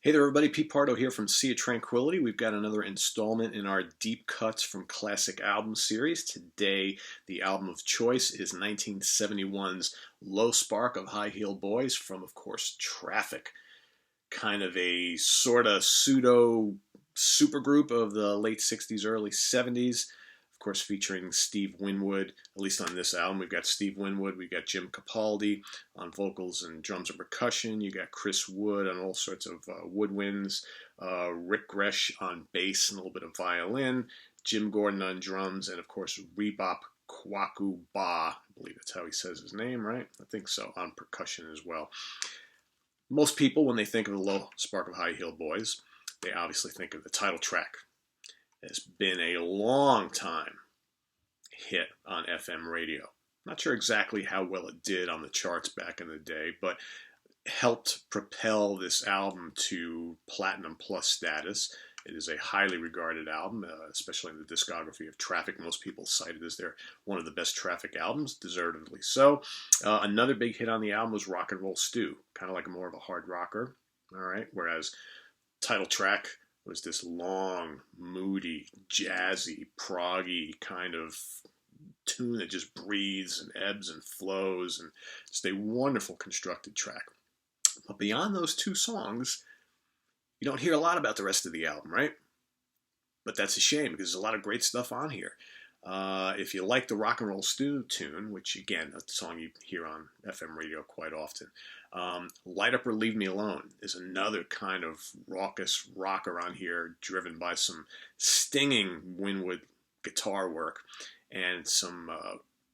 Hey there, everybody. Pete Pardo here from Sea of Tranquility. We've got another installment in our Deep Cuts from Classic Albums series. Today, the album of choice is 1971's Low Spark of High Heel Boys from, of course, Traffic. Kind of a sort of pseudo supergroup of the late 60s, early 70s. Of course, featuring Steve Winwood, at least on this album. We've got Steve Winwood, we've got Jim Capaldi on vocals and drums and percussion. You got Chris Wood on all sorts of woodwinds, Rick Gresh on bass and a little bit of violin, Jim Gordon on drums, and of course, Rebop Kwaku Ba, I believe that's how he says his name, right? I think so, on percussion as well. Most people, when they think of the Low Spark of High Heel Boys, they obviously think of the title track. It's been a long time hit on FM radio. Not sure exactly how well it did on the charts back in the day, but helped propel this album to Platinum Plus status. It is a highly regarded album, especially in the discography of Traffic. Most people cite it as one of the best Traffic albums, deservedly so. Another big hit on the album was Rock and Roll Stew, kind of like more of a hard rocker, all right? Whereas title track was this long, moody, jazzy, proggy kind of tune that just breathes and ebbs and flows, and just a wonderful constructed track. But beyond those two songs, you don't hear a lot about the rest of the album, right? But that's a shame because there's a lot of great stuff on here. If you like the Rock and Roll Stew tune, which again, a song you hear on FM radio quite often, Light Up or Leave Me Alone is another kind of raucous rocker on here, driven by some stinging Winwood guitar work and some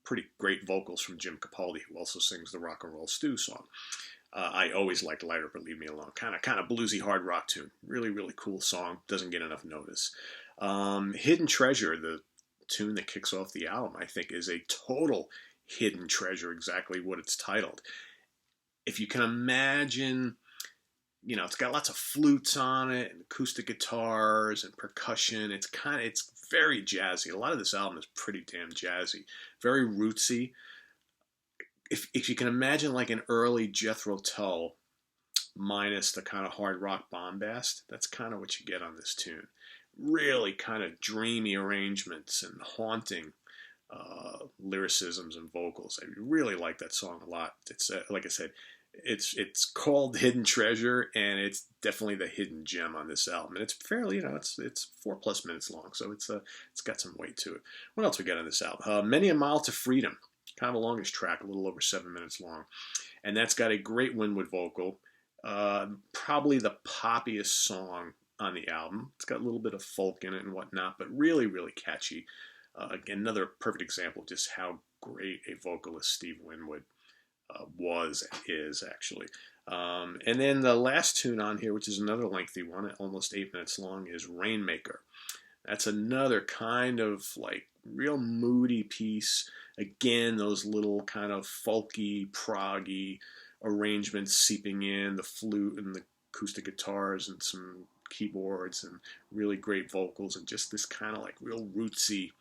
pretty great vocals from Jim Capaldi, who also sings the Rock and Roll Stew song. I always liked Light Up or Leave Me Alone. Kind of bluesy hard rock tune. Really, really cool song. Doesn't get enough notice. Hidden Treasure, the tune that kicks off the album, I think is a total hidden treasure, exactly what it's titled. If you can imagine, it's got lots of flutes on it and acoustic guitars and percussion. It's very jazzy. A lot of this album is pretty damn jazzy, very rootsy. If you can imagine like an early Jethro Tull minus the kind of hard rock bombast, that's kind of what you get on this tune. Really kind of dreamy arrangements and haunting lyricisms and vocals. I really like that song a lot. It's like I said, it's called Hidden Treasure, and it's definitely the hidden gem on this album. And it's fairly, it's 4+ minutes long, so it's got some weight to it. What else we got on this album? Many a Mile to Freedom, kind of a longish track, a little over 7 minutes long, and that's got a great Winwood vocal. Probably the poppiest song on the album. It's got a little bit of folk in it and whatnot, but really, really catchy. Again, another perfect example of just how great a vocalist Steve Winwood was and is, actually. And then the last tune on here, which is another lengthy one, almost 8 minutes long, is Rainmaker. That's another kind of like real moody piece. Again, those little kind of folky, proggy arrangements seeping in, the flute and the acoustic guitars and some keyboards and really great vocals, and just this kind of like real rootsy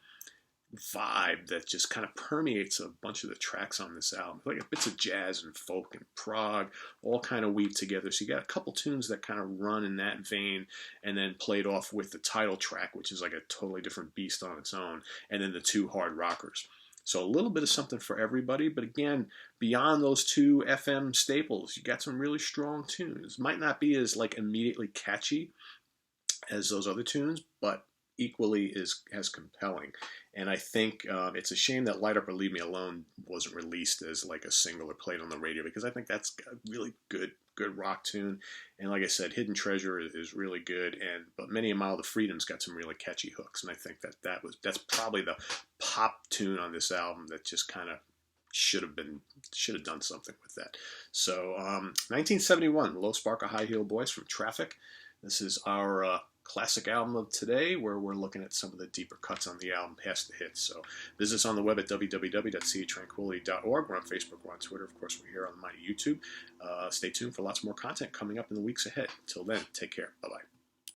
vibe that just kind of permeates a bunch of the tracks on this album. Like bits of jazz and folk and prog all kind of weave together. So you got a couple tunes that kind of run in that vein, and then played off with the title track, which is like a totally different beast on its own, and then the two hard rockers. So a little bit of something for everybody, but again, beyond those two FM staples, you got some really strong tunes. Might not be as like immediately catchy as those other tunes, but equally as compelling. And I think it's a shame that Light Up or Leave Me Alone wasn't released as like a single or played on the radio, because I think that's a really good rock tune. And like I said, Hidden Treasure is really good, but Many a Mile to Freedom's got some really catchy hooks, and I think that's probably the pop tune on this album that just kind of should have done something with that. So 1971, Low Spark of High Heel Boys from Traffic. This is our classic album of today, where we're looking at some of the deeper cuts on the album past the hits. So visit us on the web at www.seatranquility.org. We're on Facebook, we're on Twitter, of course we're here on the mighty YouTube. Stay tuned for lots more content coming up in the weeks ahead. Till then, take care. Bye-bye.